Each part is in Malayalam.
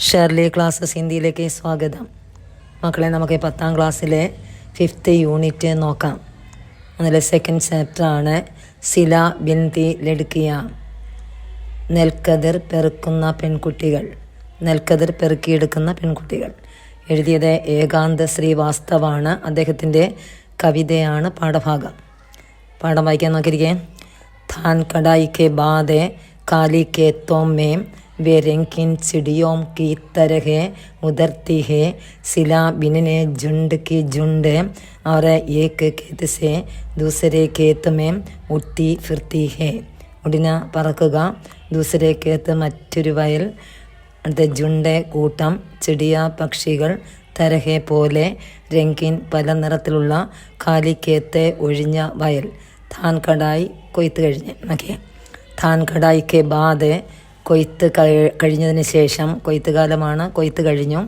ഷെർലി ക്ലാസ്സസ് ഹിന്ദിയിലേക്ക് സ്വാഗതം. മക്കളെ, നമുക്ക് 10ാം ക്ലാസ്സിലെ 5th യൂണിറ്റ് നോക്കാം. അതിലെ സെക്കൻഡ് ചാപ്റ്ററാണ് സില ബിൻതി ലഡ്കിയ, നെൽക്കതിർ പെറുക്കുന്ന പെൺകുട്ടികൾ. നെൽക്കതിർ പെറുക്കിയെടുക്കുന്ന പെൺകുട്ടികൾ. എഴുതിയത് ഏകാന്ത ശ്രീവാസ്തവാണ്. അദ്ദേഹത്തിൻ്റെ കവിതയാണ് പാഠഭാഗം. പാഠം വായിക്കാൻ നോക്കിയിരിക്കേ. ധാൻ കടായി കെ ബാദെ കാലി കെ തോമേം वे रंगीन चिड़ियों की तरह उतरती है. सिला बिनने झुंड की झुंड और एक खेत से दूसरे खेत में उड़ती फिरती है. ഉടന പറക്കുക, ദൂസരെ കേത്ത് മറ്റൊരു വയൽ, അടുത്ത ജുണ്ട് കൂട്ടം, ചിടിയ പക്ഷികൾ, തരഹെ പോലെ, രംഗീൻ പല നിറത്തിലുള്ള, കാലിക്കേത്ത് ഒഴിഞ്ഞ വയൽ, ധാൻ കടായി കൊയ്ത്ത് കഴിഞ്ഞ്. ഓക്കെ, ധാൻ കടായിക്ക് ബാദ് കൊയ്ത്ത് കഴിഞ്ഞതിന് ശേഷം, കൊയ്ത്ത് കാലമാണ്, കൊയ്ത്ത് കഴിഞ്ഞു,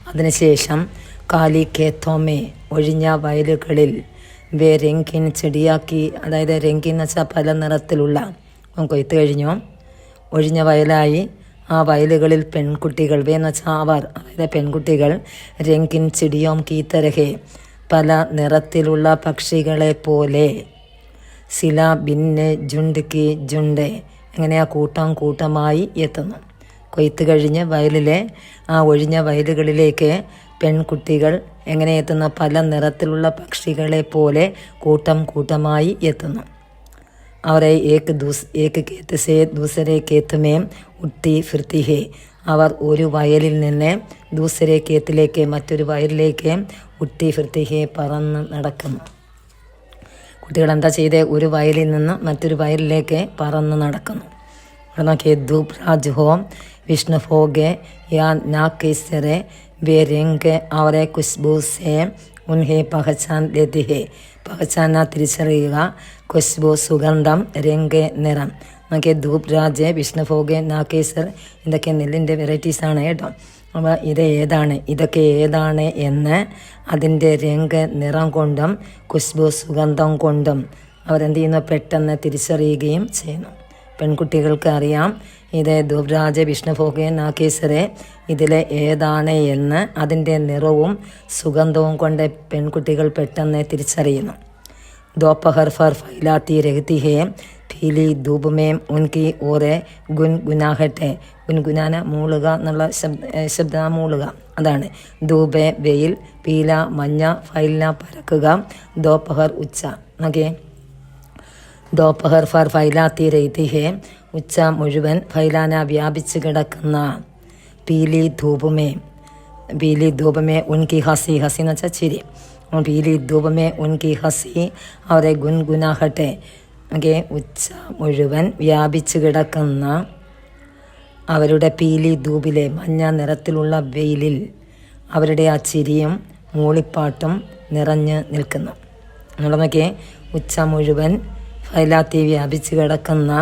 അതിനുശേഷം കാലി കേത്തോമേ ഒഴിഞ്ഞ വയലുകളിൽ, വേ രംഗീൻ ചെടിയാക്കി, അതായത് രംഗീൻ എന്ന് വെച്ചാൽ പല നിറത്തിലുള്ള, കൊയ്ത്ത് കഴിഞ്ഞു, ഒഴിഞ്ഞ വയലായി ആ വയലുകളിൽ പെൺകുട്ടികൾ, വേ എന്ന് വെച്ചാൽ അവർ, അതായത് പെൺകുട്ടികൾ, രംഗീൻ ചെടിയോം കീ തരഹെ പല നിറത്തിലുള്ള പക്ഷികളെ പോലെ, സില ബിന്ന് ജുണ്ട് കി ജുണ്ട് എങ്ങനെ ആ കൂട്ടം കൂട്ടമായി എത്തുന്നു. കൊയ്ത്ത് കഴിഞ്ഞ് വയലിലെ ആ ഒഴിഞ്ഞ വയലുകളിലേക്ക് പെൺകുട്ടികൾ എങ്ങനെ എത്തുന്ന, പല നിറത്തിലുള്ള പക്ഷികളെ പോലെ കൂട്ടം കൂട്ടമായി എത്തുന്നു. അവരെ ഏക്ക് കേത്ത് സേ ദൂസരെ കേത്ത് മേം ഉട്ടി ഫിർത്തി ഹേ, അവർ ഒരു വയലിൽ നിന്ന് ദൂസരെ കേത്തിലേക്ക്, മറ്റൊരു വയലിലേക്ക്, ഉട്ടി ഫിർത്തി ഹേ പറന്ന് നടക്കുന്നു. കുട്ടികൾ എന്താ ചെയ്തേ? ഒരു വയലിൽ നിന്ന് മറ്റൊരു വയലിലേക്ക് പറന്ന് നടക്കുന്നു. ഇവിടെ നോക്കിയേ, ധൂപ് രാജ് ഹോം വിഷ്ണു ഭോഗെ യാ നാ കേസരെ വേ രംഗ് അവരെ ഖുശ്ബൂ സേ ഉൻഹെ പഹച്ചാൻ ലേതി ഹേ. പഹച്ചാന തിരിച്ചറിയുക, ഖുശ്ബു സുഗന്ധം, രംഗ് നിറം. നോക്കിയേ, ധൂപ് രാജ്, വിഷ്ണു ഭോഗെ, നാക്കേസർ, ഇതൊക്കെ നെല്ലിൻ്റെ വെറൈറ്റീസാണ് കേട്ടോ. അപ്പോൾ ഇതൊക്കെ ഏതാണ് എന്ന് അതിൻ്റെ രംഗ് നിറം കൊണ്ടും ഖുശ്ബു സുഗന്ധം കൊണ്ടും അവരെന്ത് ചെയ്യുന്നു? പെട്ടെന്ന് തിരിച്ചറിയുകയും ചെയ്യുന്നു. പെൺകുട്ടികൾക്ക് അറിയാം ഇത് ധൂപ്രാജ്, വിഷ്ണുഭോഗെ, നാക്കേസറെ, ഇതിലെ ഏതാണ് എന്ന് അതിൻ്റെ നിറവും സുഗന്ധവും കൊണ്ട് പെൺകുട്ടികൾ പെട്ടെന്ന് തിരിച്ചറിയുന്നു. दोपहर फर फैलाती रहती है, पीली धूप में उनकी ओरे गुनगुनाहटे. ഗുൻഗുനാന മൂളുക എന്നുള്ള ശബ്ദ മൂളുക, അതാണ്. ധൂപ് വെയിൽ, പീല മഞ്ഞ, ഫൈലിന പരക്കുക, ദോപഹർ ഉച്ച. ഓക്കെ, ദോപഹർ ഫർ ഫൈലാത്തി രഹിതി ഹേ, ഉച്ച മുഴുവൻ, ഫൈലാന വ്യാപിച്ച് കിടക്കുന്ന, പീലി ധൂപമേ, പീലി ധൂപമേ ഉൻകി ഹസി, ഹസി എന്ന് വെച്ചാൽ ചിരി, പീലി ധൂപമേ ഉൻകി ഹസി അവരെ ഗുൻഗുനാഹട്ടെ. ഓക്കെ, ഉച്ച മുഴുവൻ വ്യാപിച്ച് കിടക്കുന്ന അവരുടെ പീലി ധൂപിലെ മഞ്ഞ നിറത്തിലുള്ള വെയിലിൽ അവരുടെ ആ ചിരിയും മൂളിപ്പാട്ടും നിറഞ്ഞ് നിൽക്കുന്നു. നോക്കെ, ഉച്ച മുഴുവൻ ഫൈലാത്തി വ്യാപിച്ച് കിടക്കുന്ന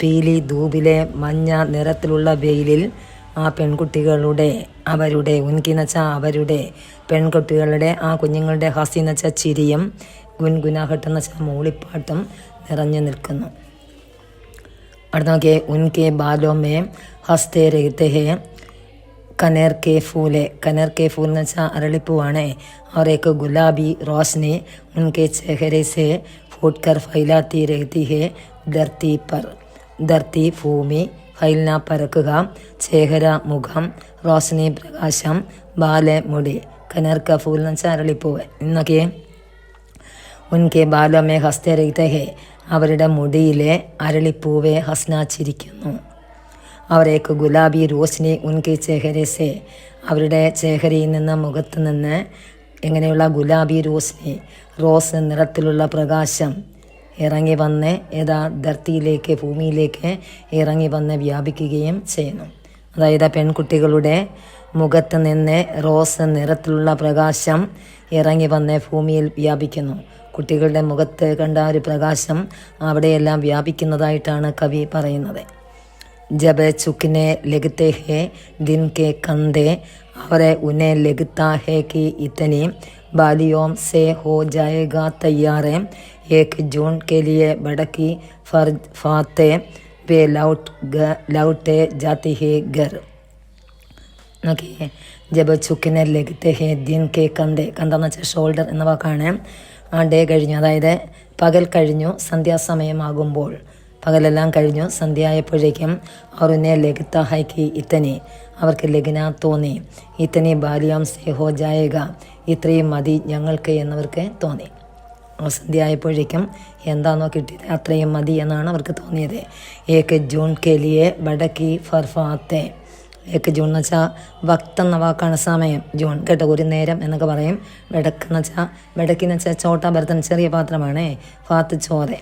പീലി ധൂപിലെ മഞ്ഞ നിറത്തിലുള്ള വെയിലിൽ ആ പെൺകുട്ടികളുടെ, അവരുടെ, ഉൻകിന്ന് വെച്ചാൽ അവരുടെ, പെൺകുട്ടികളുടെ, ആ കുഞ്ഞുങ്ങളുടെ, ഹസി എന്ന് വെച്ചാൽ ചിരിയും, ഗുൻഗുനാഹട്ടെന്ന് വെച്ചാൽ മൂളിപ്പാട്ടും നിറഞ്ഞു നിൽക്കുന്നു. അടുത്ത നോക്കിയേ, ഉൻകെ ബാലോമേ ഹസ്തേ രഹിത്തെ ഹേ കനേർ കെ ഫൂലെ. കനേർ കെ ഫൂൽ എന്ന് വെച്ചാൽ അരളിപ്പൂവാണ്. അവരേക്ക് ഗുലാബി റോഷനി ഉൻകെ ചെഹരെ സെ ഫൂട്ട്കർ ഫൈലാത്തി രഹിതി ഹേ ധർത്തി പർ. ധർത്തി ഭൂമി, ഫൈലിന പരക്കുക, ചേഹര മുഖം, റോഷനി പ്രകാശം, ബാലെ മുടി. കനേർ ക ഫൂൽ എന്ന് വെച്ചാൽ അരളിപ്പൂവ്. ഇന്നൊക്കെ ഉൻകെ ബാലോമേ ഹസ്തേ രഹിത്തെ ഹേ, അവരുടെ മുടിയിലെ അരളിപ്പൂവെ ഹസ്നാച്ചിരിക്കുന്നു. അവരേക്ക് ഗുലാബി റോസ്നി ഉൻകെ ചേഹരസെ, അവരുടെ ചേഹരയിൽ നിന്ന്, മുഖത്ത് നിന്ന് എങ്ങനെയുള്ള ഗുലാബി റോസ്നി, റോസ് നിറത്തിലുള്ള പ്രകാശം ഇറങ്ങി വന്ന് ധർത്തിയിലേക്ക്, ഭൂമിയിലേക്ക് ഇറങ്ങി വന്ന് വ്യാപിക്കുകയും ചെയ്യുന്നു. അതായത് പെൺകുട്ടികളുടെ മുഖത്ത് നിന്ന് റോസ് നിറത്തിലുള്ള പ്രകാശം ഇറങ്ങി വന്ന് ഭൂമിയിൽ വ്യാപിക്കുന്നു. കുട്ടികളുടെ മുഖത്ത് കണ്ട ഒരു പ്രകാശം അവിടെയെല്ലാം വ്യാപിക്കുന്നതായിട്ടാണ് കവി പറയുന്നത്. ജബ് ചുക്കിനെ ലഗത്തെ ഹേ ദിൻ കെ കന്തേ അവരെ ഉന്നെ ലഗത്താ ഹേ കി ഇത്തനി ബാലിയോം സേ ഹോ ജായേഗാ തയ്യാറേ एक जून के लिए बड़की फाते वे लौटे जाती है घर. നോക്കിയേ, ജബ ചുക്കിനെ ലഗത്തെ ഹേ ദിൻ കെ കന്തെ. കന്തെന്ന് വെച്ചാൽ ഷോൾഡർ എന്ന വാക്കാണ്. ആ ഡേ കഴിഞ്ഞു, അതായത് പകൽ കഴിഞ്ഞു, സന്ധ്യാസമയമാകുമ്പോൾ, പകലെല്ലാം കഴിഞ്ഞു, സന്ധ്യ ആയപ്പോഴേക്കും അവർ ഉന്നെ ലഗത്ത ഹൈക്ക് ഇത്തനെ, അവർക്ക് ലഗ്ന തോന്നി. ഇത്തനെ ബാലിയാം സേ ഹോ ജായേഗ, ഇത്രയും മതി ഞങ്ങൾക്ക് എന്നവർക്ക് തോന്നി. സന്ധ്യ ആയപ്പോഴേക്കും എന്താണോ കിട്ടിയത് അത്രയും മതി എന്നാണ് അവർക്ക് തോന്നിയത്. 1 ജൂൺ കെ ലിയെ ബഡക്കി ഫർഫാത്തെ. 1 ജൂൺ എന്ന് വെച്ചാൽ വക്ത് എന്ന വാക്കാണ്, സമയം. ജൂൺ കേട്ടോ, ഒരു നേരം എന്നൊക്കെ പറയും. ബഡക്ക് എന്ന് വെച്ചാൽ, ബഡക്കിന്ന് വെച്ചാൽ ചോട്ടാ ബർത്തൻ, ചെറിയ പാത്രമാണ്. ഫാത്ത് ചോറ്.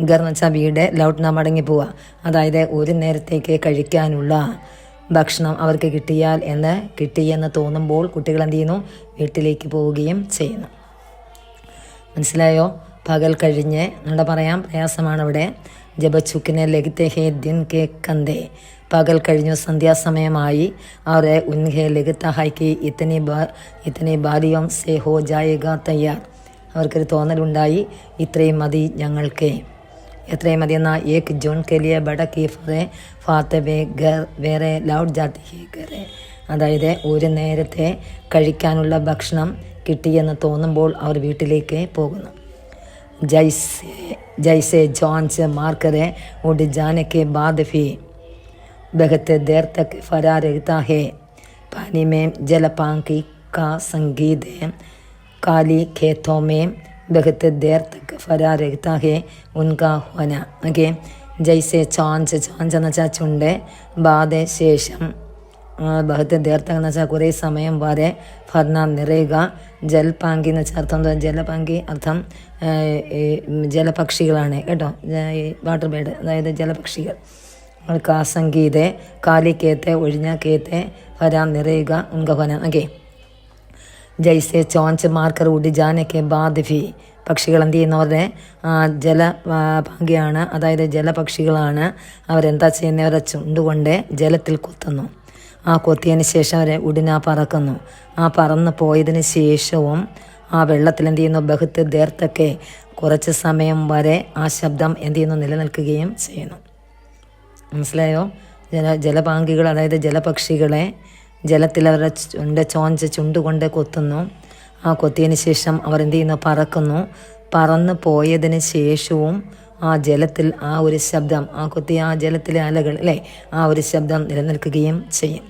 ഗർ എന്ന് വെച്ചാൽ വീട്. ലൗട്ട് നാം മടങ്ങി പോവുക, അതായത് ഒരു നേരത്തേക്ക് കഴിക്കാനുള്ള ഭക്ഷണം അവർക്ക് കിട്ടിയെന്ന് തോന്നുമ്പോൾ കുട്ടികൾ എന്ത് ചെയ്യുന്നു, വീട്ടിലേക്ക് പോവുകയും ചെയ്യുന്നു. മനസ്സിലായോ? പകൽ കഴിഞ്ഞ് നമ്മുടെ പറയാൻ പ്രയാസമാണ് ഇവിടെ. ജബ ചുക്കിനെ ലഗത്തെ ഹേ ദിൻ കെ കന്തെ, പകൽ കഴിഞ്ഞു, സന്ധ്യാസമയമായി. അവരെ ഉൻഹെ ലഗത്ത ഹൈക്ക് ഇത്തനെ ബാലിയം സേ ഹോ ജായേഗ തയ്യാർ, അവർക്കൊരു തോന്നലുണ്ടായി, ഇത്രയും മതി ഞങ്ങൾക്ക്. എത്രയും മതി എന്നാൽ 1 ജൂൺ കെ ലിയെ ബഡക്കി ഫാത്തെ വേറെ ലൗട്ട് ജാത്തി ഹേ ഗരെ, അതായത് ഒരു നേരത്തെ കഴിക്കാനുള്ള ഭക്ഷണം കിട്ടിയെന്ന് തോന്നുമ്പോൾ അവർ വീട്ടിലേക്ക് പോകുന്നു. ജൈസെ John's മാർക്കറെ ഉഡ് Jane K ബാദ് phi ബഹത്തെ there Tak ഫരാ രഹ്താ ഹേ, പാനി में जलपांकी का संगीत है, काली खेतों में बहुत देर तक फरा रहता है उनका होना. ഓക്കെ, ജൈസെ ചോഞ്ച് എന്ന് വെച്ചാൽ ചുണ്ട്, ബാധ ശേഷം, ബഹത്ത് ദേർത്തക എന്ന് വെച്ചാൽ കുറേ സമയം വരെ, ഫർന നിറയുക, ജൽപാങ്കി എന്ന് വെച്ചാൽ അർത്ഥം എന്താ, ജലപാങ്കി അർത്ഥം ജലപക്ഷികളാണ് കേട്ടോ, വാട്ടർ ബേഡ്, അതായത് ജലപക്ഷികൾ. സംഗീതെ കാലിക്കേത്തെ ഒഴിഞ്ഞ കേത്തെ ഫരാൻ നിറയുക ഉൻകഹന. ഓക്കെ, ജൈസെ ചോഞ്ച് മാർക്കർ ഉഡ് ജാനക്കെ ബാദ് ഫി, പക്ഷികൾ എന്ത് ചെയ്യുന്നവരുടെ ജലപാങ്കിയാണ്, അതായത് ജലപക്ഷികളാണ്. അവരെന്താ ചെയ്യുന്നത്, അവരെ ചുണ്ടുകൊണ്ട് ജലത്തിൽ കുത്തുന്നു. ആ കൊത്തിയതിന് ശേഷം അവരെ ഉടന പറക്കുന്നു. ആ പറന്ന് പോയതിന് ശേഷവും ആ വെള്ളത്തിൽ എന്ത് ചെയ്യുന്നു, ബഹുത്ത് ദേർത്തൊക്കെ കുറച്ച് സമയം വരെ ആ ശബ്ദം എന്ത് ചെയ്യുന്നു, നിലനിൽക്കുകയും ചെയ്യുന്നു. മനസ്സിലായോ? ജലപാങ്കികൾ, അതായത് ജലപക്ഷികളെ ജലത്തിൽ അവരുടെ ചുണ്ടുകൊണ്ട് കൊത്തുന്നു. ആ കൊത്തിയതിന് ശേഷം അവർ എന്ത് ചെയ്യുന്നു, പറക്കുന്നു. പറന്ന് പോയതിന് ശേഷവും ആ ജലത്തിൽ ആ ഒരു ശബ്ദം, ആ കൊത്തിയ ആ ജലത്തിലെ അലകൾ അല്ലേ, ആ ഒരു ശബ്ദം നിലനിൽക്കുകയും ചെയ്യും.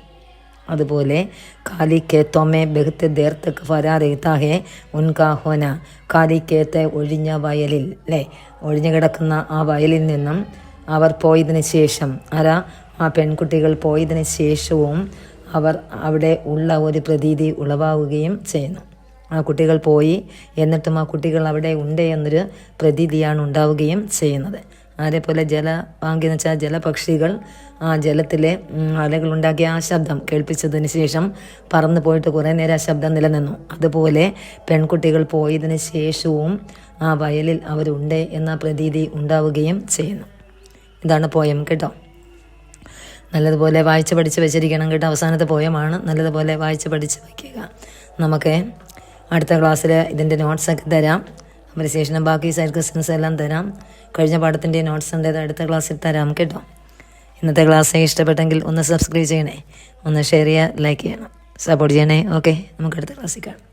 അതുപോലെ കാലിക്കേത്തോമേ ബഹത്ത് ദേർ തക് ഫരാ രഹ്താ ഹേ ഉൻകാ ഹോന, കാലിക്കേത്തെ ഒഴിഞ്ഞ വയലിൽ അല്ലേ, ഒഴിഞ്ഞു കിടക്കുന്ന ആ വയലിൽ നിന്നും അവർ പോയതിന് ശേഷം, ആ പെൺകുട്ടികൾ പോയതിന് ശേഷവും അവർ അവിടെ ഉള്ള ഒരു പ്രതീതി ഉളവാവുകയും ചെയ്യുന്നു. ആ കുട്ടികൾ പോയി എന്നിട്ടും ആ കുട്ടികൾ അവിടെ ഉണ്ട് എന്നൊരു പ്രതീതിയാണ് ഉണ്ടാവുകയും ചെയ്യുന്നത്. അതേപോലെ ജലപാങ്കി എന്ന് വെച്ചാൽ ജലപക്ഷികൾ ആ ജലത്തിലെ അലകളുണ്ടാക്കിയ ആ ശബ്ദം കേൾപ്പിച്ചതിന് ശേഷം പറന്നു പോയിട്ട് കുറേ നേരം ആ ശബ്ദം നിലനിന്നു. അതുപോലെ പെൺകുട്ടികൾ പോയതിന് ശേഷവും ആ വയലിൽ അവരുണ്ട് എന്ന പ്രതീതി ഉണ്ടാവുകയും ചെയ്യുന്നു. ഇതാണ് പോയം കേട്ടോ. നല്ലതുപോലെ വായിച്ച് പഠിച്ച് വെച്ചിരിക്കണം കേട്ടോ. അവസാനത്തെ പോയമാണ്, നല്ലതുപോലെ വായിച്ച് പഠിച്ച് വയ്ക്കുക. നമുക്ക് അടുത്ത ക്ലാസ്സിൽ ഇതിൻ്റെ നോട്ട്സൊക്കെ തരാം. അപ്രിസിയേഷനും ബാക്കി സൈഡ് ക്വസ്റ്റ്യൻസ് എല്ലാം തരാം. കഴിഞ്ഞ പാഠത്തിൻ്റെ നോട്ട്സ് ഉണ്ട്, അടുത്ത ക്ലാസ്സിൽ തരാം കേട്ടോ. ഇന്നത്തെ ക്ലാസ് ഇഷ്ടപ്പെട്ടെങ്കിൽ ഒന്ന് സബ്സ്ക്രൈബ് ചെയ്യണേ, ഒന്ന് ഷെയർ ചെയ്യുക, ലൈക്ക് ചെയ്യണം, സപ്പോർട്ട് ചെയ്യണേ. ഓക്കെ, നമുക്ക് അടുത്ത ക്ലാസ്സിൽ കാണാം.